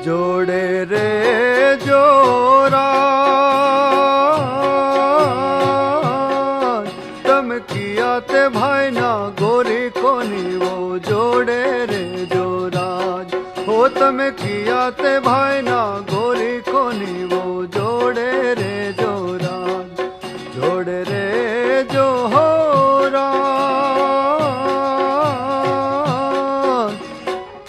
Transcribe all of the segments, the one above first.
जोड़े रे जोरा तम किया ते भाई ना गोरी कोनी वो जोड़े रे जोराज हो तम किया ते भाई ना गोरी कोनी वो जोड़े रे जोराज जोड़े रे जोरा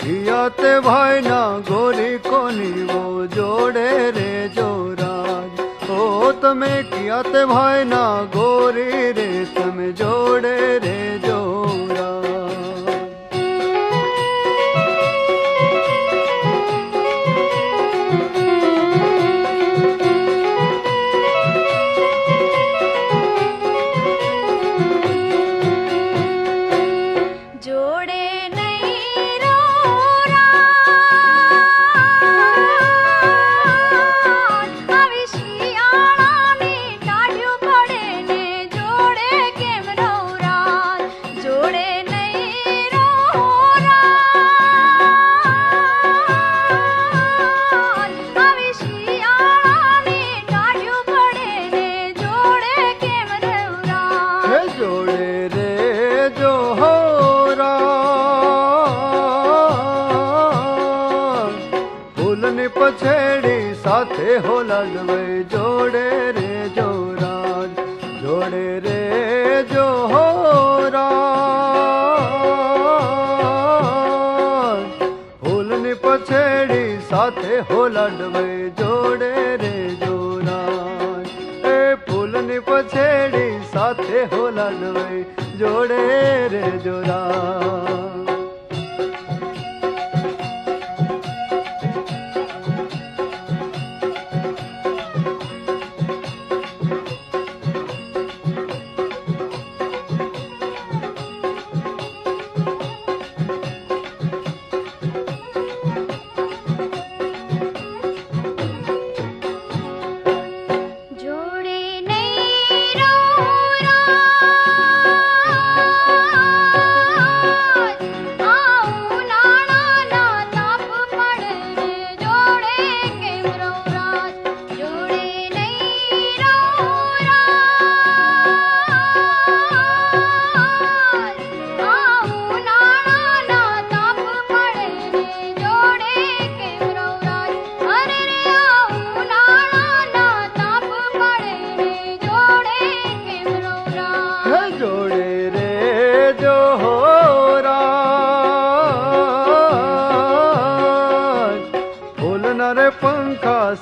किया ते भाई ना गोरी कोनी वो जोड़े रे जोराज ओ तमे किया ते भाई ना गोरी रे तमे जोड़े रे जोरा पछेड़ी साथे हो लड़वे जोड़े रे जोराज जोड़े रे जोराज फूलनी पछेड़ी साथे हो लड़वे जोड़े रे जोराज ए फूलनी पछेड़ी साथे हो लड़वे जोड़े रे जोराज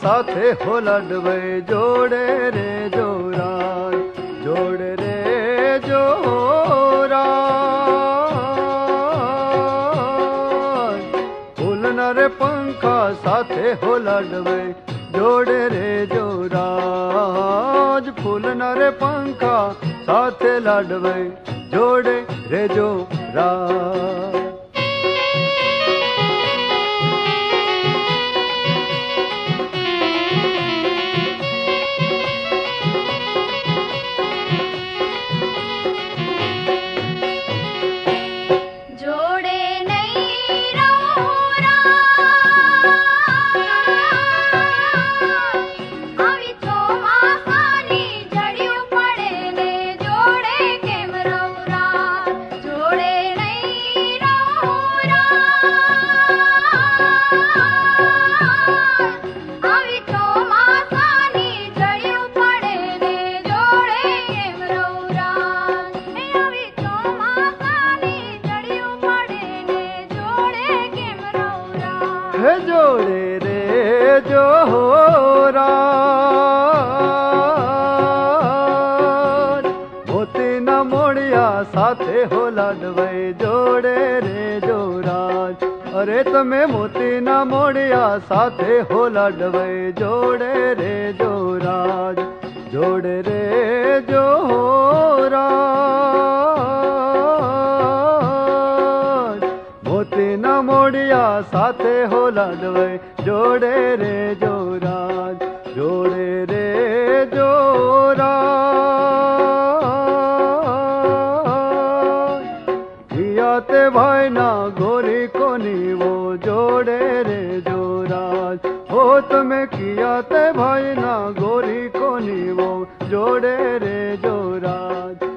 साथे हो लड़वे जोड़े रे जोराज जोड़े रे जोराज फूलना रे पंखा साथे हो लड़वे जोड़े रे जोराज फूलना रे पंखा साथे लड़वे जोड़े रे जोराज जोड़े रे जोरा मोती न मोड़िया साथे हो लड़वे जोड़े रे जोराज अरे तमे मोती न मोड़िया साथे हो लड़वे जोड़े रे जोराज जोड़े रे जोरा मोती न मोड़िया साथे हो लड़वे जोड़े रे जोराज जोड़े रे जोराज किया ते भाई ना गोरी कोनी वो जोड़े रे जोराज। हो તમે किया ते भाई ना गोरी कोनी वो जोड़े रे जोराज।